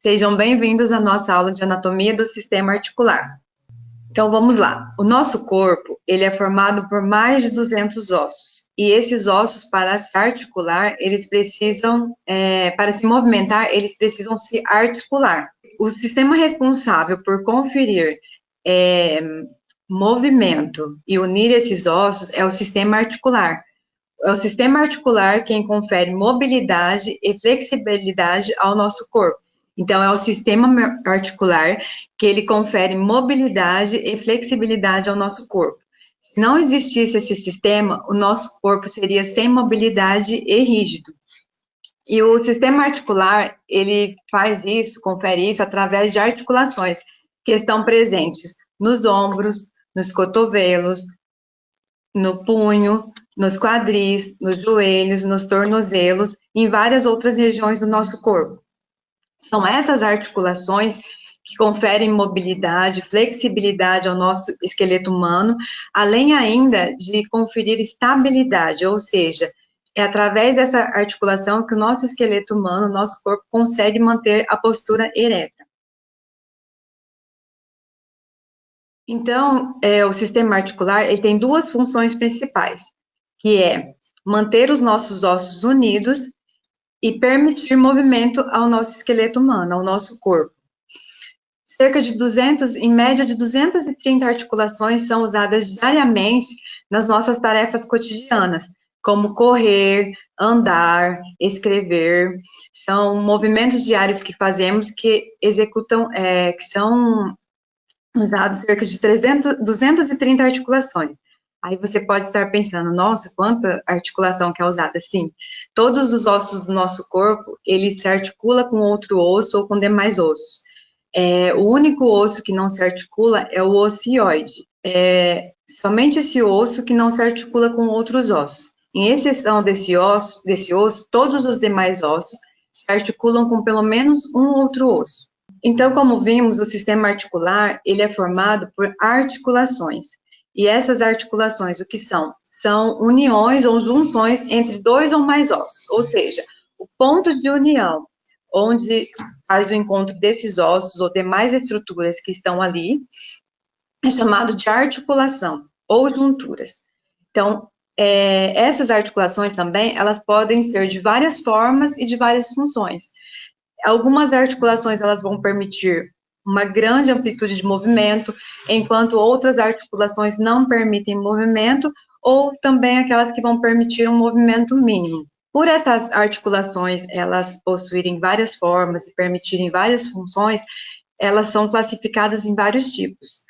Sejam bem-vindos à nossa aula de anatomia do sistema articular. Então, vamos lá. O nosso corpo, ele é formado por mais de 200 ossos. E esses ossos, para se articular, eles precisam, para se movimentar, eles precisam se articular. O sistema responsável por conferir movimento e unir esses ossos é o sistema articular. É o sistema articular quem confere mobilidade e flexibilidade ao nosso corpo. Então, é o sistema articular que ele confere mobilidade e flexibilidade ao nosso corpo. Se não existisse esse sistema, o nosso corpo seria sem mobilidade e rígido. E o sistema articular, ele faz isso, confere isso através de articulações que estão presentes nos ombros, nos cotovelos, no punho, nos quadris, nos joelhos, nos tornozelos e em várias outras regiões do nosso corpo. São essas articulações que conferem mobilidade, flexibilidade ao nosso esqueleto humano, além ainda de conferir estabilidade, ou seja, é através dessa articulação que o nosso esqueleto humano, o nosso corpo, consegue manter a postura ereta. Então, o sistema articular ele tem duas funções principais, que é manter os nossos ossos unidos e permitir movimento ao nosso esqueleto humano, ao nosso corpo. Cerca de 200, em média de 230 articulações são usadas diariamente nas nossas tarefas cotidianas, como correr, andar, escrever. São movimentos diários que fazemos que executam, que são usados cerca de 230 articulações. Aí você pode estar pensando, nossa, quanta articulação que é usada. Sim, todos os ossos do nosso corpo, ele se articula com outro osso ou com demais ossos. O único osso que não se articula é o ocioide. Somente esse osso que não se articula com outros ossos. Em exceção desse osso, todos os demais ossos se articulam com pelo menos um outro osso. Então, como vimos, o sistema articular, ele é formado por articulações. E essas articulações, o que são? São uniões ou junções entre dois ou mais ossos. Ou seja, o ponto de união, onde faz o encontro desses ossos ou demais estruturas que estão ali, é chamado de articulação ou junturas. Então, essas articulações também, elas podem ser de várias formas e de várias funções. Algumas articulações, elas vão permitir uma grande amplitude de movimento, enquanto outras articulações não permitem movimento, ou também aquelas que vão permitir um movimento mínimo. Por essas articulações, elas possuírem várias formas e permitirem várias funções, elas são classificadas em vários tipos.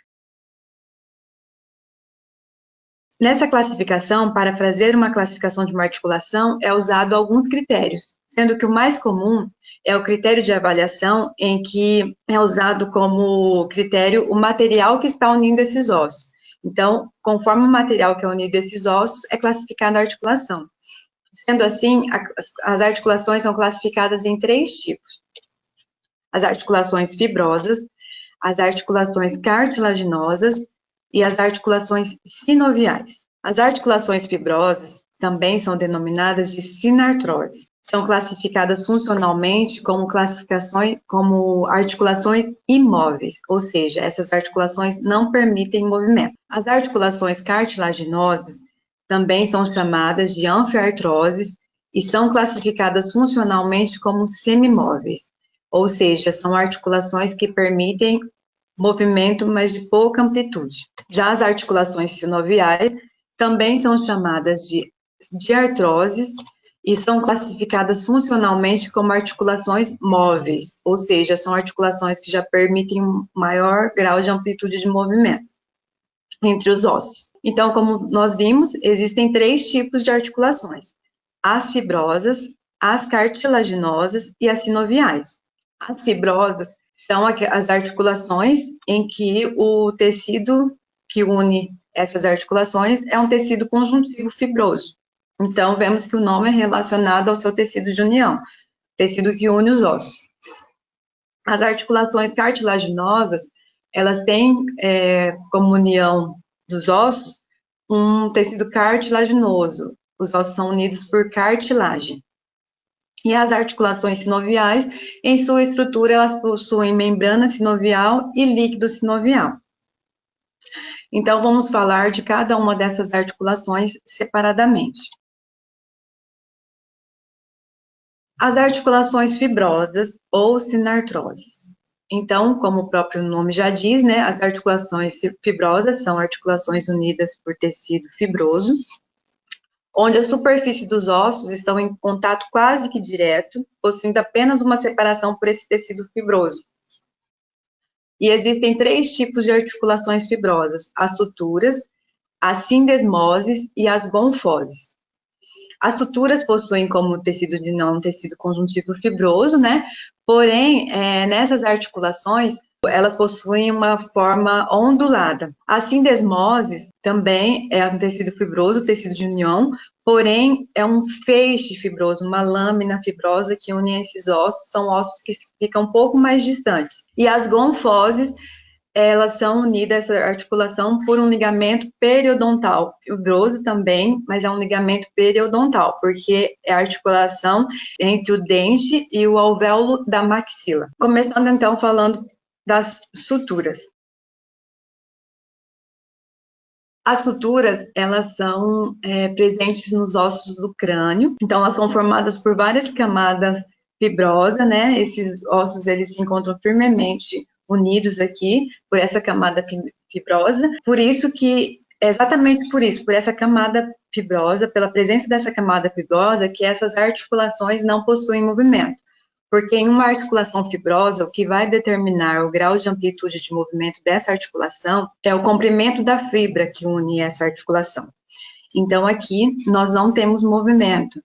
Nessa classificação, para fazer uma classificação de uma articulação, é usado alguns critérios, sendo que o mais comum é o critério de avaliação, em que é usado como critério o material que está unindo esses ossos. Então, conforme o material que é unido a esses ossos, é classificada a articulação. Sendo assim, as articulações são classificadas em três tipos: as articulações fibrosas, as articulações cartilaginosas e as articulações sinoviais. As articulações fibrosas também são denominadas de sinartroses. São classificadas funcionalmente como articulações imóveis, ou seja, essas articulações não permitem movimento. As articulações cartilaginosas também são chamadas de anfiartroses e são classificadas funcionalmente como semimóveis, ou seja, são articulações que permitem movimento, mas de pouca amplitude. Já as articulações sinoviais também são chamadas de artroses e são classificadas funcionalmente como articulações móveis, ou seja, são articulações que já permitem um maior grau de amplitude de movimento entre os ossos. Então, como nós vimos, existem três tipos de articulações: as fibrosas, as cartilaginosas e as sinoviais. As fibrosas são as articulações em que o tecido que une essas articulações é um tecido conjuntivo fibroso. Então, vemos que o nome é relacionado ao seu tecido de união, tecido que une os ossos. As articulações cartilaginosas, elas têm como união dos ossos um tecido cartilaginoso. Os ossos são unidos por cartilagem. E as articulações sinoviais, em sua estrutura, elas possuem membrana sinovial e líquido sinovial. Então, vamos falar de cada uma dessas articulações separadamente. As articulações fibrosas ou sinartroses. Então, como o próprio nome já diz, né, as articulações fibrosas são articulações unidas por tecido fibroso, onde a superfície dos ossos estão em contato quase que direto, possuindo apenas uma separação por esse tecido fibroso. E existem 3 tipos de articulações fibrosas: as suturas, as sindesmoses e as gonfoses. As suturas possuem como tecido de não tecido conjuntivo fibroso, né? Porém, nessas articulações, elas possuem uma forma ondulada. As sindesmoses também é um tecido fibroso, tecido de união, porém é um feixe fibroso, uma lâmina fibrosa que une esses ossos, são ossos que ficam um pouco mais distantes. E as gonfoses, elas são unidas, essa articulação, por um ligamento periodontal, fibroso também, mas é um ligamento periodontal, porque é a articulação entre o dente e o alvéolo da maxila. Começando então falando das suturas. As suturas, elas são presentes nos ossos do crânio, então elas são formadas por várias camadas fibrosas, né? Esses ossos, eles se encontram firmemente unidos aqui por essa camada fibrosa, por isso que, exatamente por isso, por essa camada fibrosa, pela presença dessa camada fibrosa, que essas articulações não possuem movimento. Porque em uma articulação fibrosa, o que vai determinar o grau de amplitude de movimento dessa articulação é o comprimento da fibra que une essa articulação. Então, aqui, nós não temos movimento.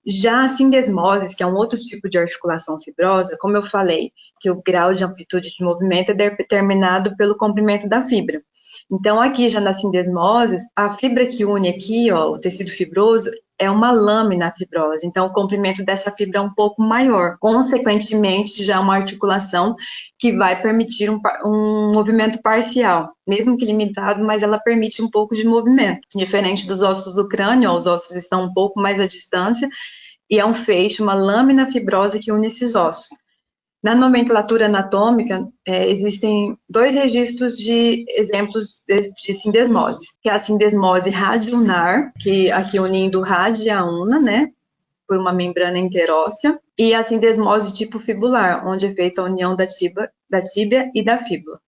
Já a sindesmose, que é um outro tipo de articulação fibrosa, como eu falei, que o grau de amplitude de movimento é determinado pelo comprimento da fibra. Então, aqui já na sindesmose, a fibra que une aqui, ó, o tecido fibroso, é uma lâmina fibrosa, então o comprimento dessa fibra é um pouco maior. Consequentemente, já é uma articulação que vai permitir um movimento parcial, mesmo que limitado, mas ela permite um pouco de movimento. Diferente dos ossos do crânio, ó, os ossos estão um pouco mais à distância, e é um feixe, uma lâmina fibrosa que une esses ossos. Na nomenclatura anatômica, existem 2 registros de exemplos de sindesmose, que é a sindesmose radioulnar, que aqui unindo rádio e a una, né, por uma membrana interóssea, e a sindesmose tipo fibular, onde é feita a união da tíbia e da fíbula.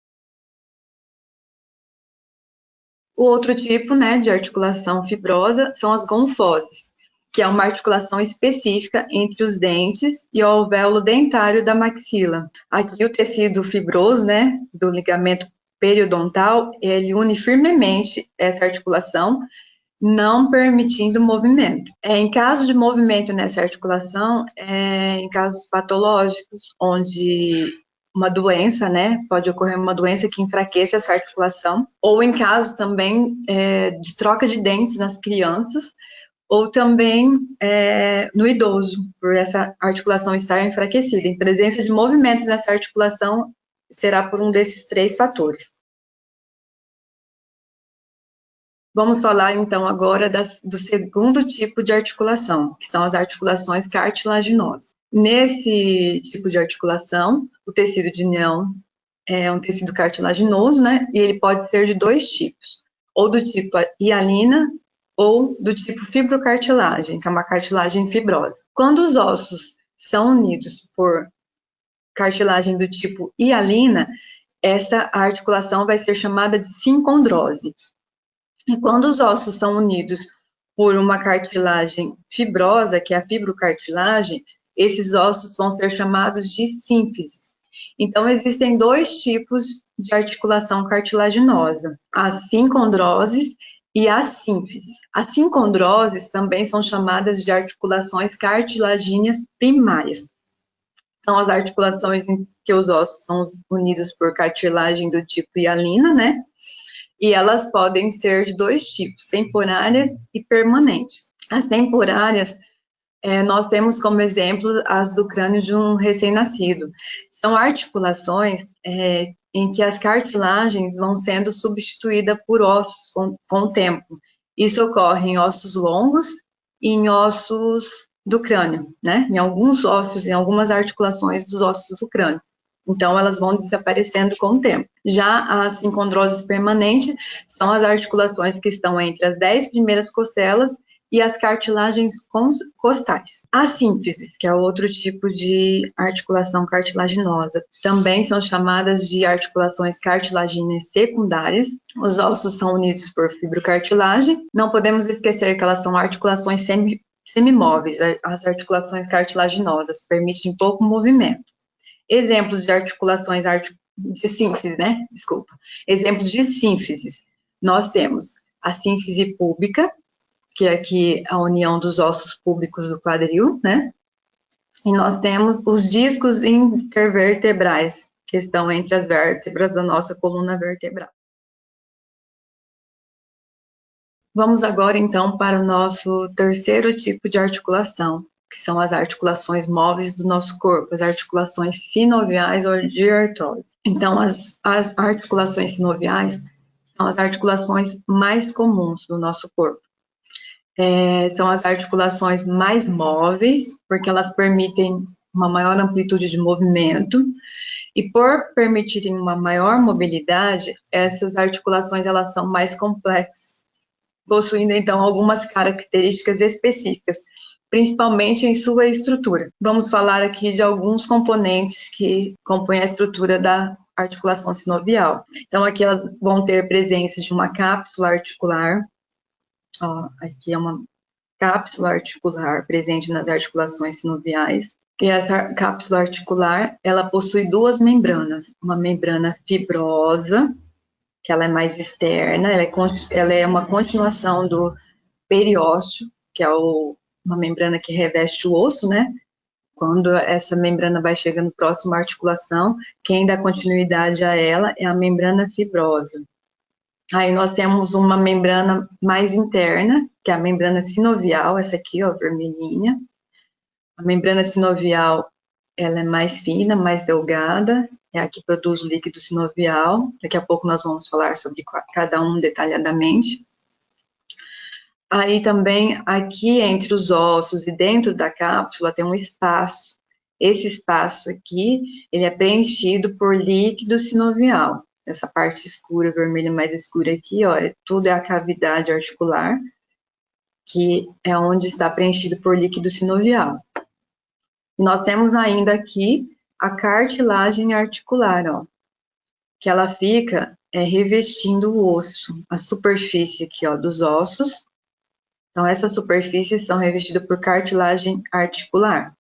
O outro tipo, né, de articulação fibrosa são as gonfoses, que é uma articulação específica entre os dentes e o alvéolo dentário da maxila. Aqui o tecido fibroso, né, do ligamento periodontal, ele une firmemente essa articulação, não permitindo movimento. Em caso de movimento nessa articulação, em casos patológicos, onde uma doença, né, pode ocorrer uma doença que enfraqueça essa articulação, ou em caso também de troca de dentes nas crianças, ou também no idoso, por essa articulação estar enfraquecida. Em presença de movimentos nessa articulação, será por um desses 3 fatores. Vamos falar, então, agora do segundo tipo de articulação, que são as articulações cartilaginosas. Nesse tipo de articulação, o tecido de união é um tecido cartilaginoso, né? E ele pode ser de 2 tipos, ou do tipo hialina, ou do tipo fibrocartilagem, que é uma cartilagem fibrosa. Quando os ossos são unidos por cartilagem do tipo hialina, essa articulação vai ser chamada de sincondrose. E quando os ossos são unidos por uma cartilagem fibrosa, que é a fibrocartilagem, esses ossos vão ser chamados de sínfises. Então, existem 2 tipos de articulação cartilaginosa, as sincondroses e as sínfises. As sincondroses também são chamadas de articulações cartilagíneas primárias. São as articulações em que os ossos são unidos por cartilagem do tipo hialina, né? E elas podem ser de 2 tipos, temporárias e permanentes. As temporárias, nós temos como exemplo as do crânio de um recém-nascido. São articulações em que as cartilagens vão sendo substituídas por ossos com o tempo. Isso ocorre em ossos longos e em ossos do crânio, né? Em alguns ossos, em algumas articulações dos ossos do crânio. Então, elas vão desaparecendo com o tempo. Já as sincondroses permanentes são as articulações que estão entre as 10 primeiras costelas e as cartilagens costais. As sínfises, que é outro tipo de articulação cartilaginosa, também são chamadas de articulações cartilagíneas secundárias. Os ossos são unidos por fibrocartilagem. Não podemos esquecer que elas são articulações semimóveis. As articulações cartilaginosas permitem pouco movimento. Exemplos de articulações de sínfise, né? Desculpa. Exemplos de sínfises. Nós temos a sínfise púbica, que é aqui a união dos ossos púbicos do quadril, né? E nós temos os discos intervertebrais, que estão entre as vértebras da nossa coluna vertebral. Vamos agora, então, para o nosso terceiro tipo de articulação, que são as articulações móveis do nosso corpo, as articulações sinoviais ou de artrose. Então, as articulações sinoviais são as articulações mais comuns do nosso corpo. São as articulações mais móveis, porque elas permitem uma maior amplitude de movimento, e por permitirem uma maior mobilidade, essas articulações elas são mais complexas, possuindo então algumas características específicas, principalmente em sua estrutura. Vamos falar aqui de alguns componentes que compõem a estrutura da articulação sinovial. Então, aqui elas vão ter presença de uma cápsula articular. Ó, aqui é uma cápsula articular presente nas articulações sinoviais. E essa cápsula articular, ela possui duas membranas. Uma membrana fibrosa, que ela é mais externa, ela é uma continuação do periósteo, que é uma membrana que reveste o osso, né? Quando essa membrana vai chegando próximo à articulação, quem dá continuidade a ela é a membrana fibrosa. Aí nós temos uma membrana mais interna, que é a membrana sinovial, essa aqui, ó, vermelhinha. A membrana sinovial, ela é mais fina, mais delgada, é a que produz o líquido sinovial. Daqui a pouco nós vamos falar sobre cada um detalhadamente. Aí também, aqui entre os ossos e dentro da cápsula, tem um espaço. Esse espaço aqui, ele é preenchido por líquido sinovial. Essa parte escura, vermelha mais escura aqui, ó, tudo é a cavidade articular, que é onde está preenchido por líquido sinovial. Nós temos ainda aqui a cartilagem articular, ó, que ela fica revestindo o osso, a superfície aqui, ó, dos ossos. Então, essas superfícies são revestidas por cartilagem articular.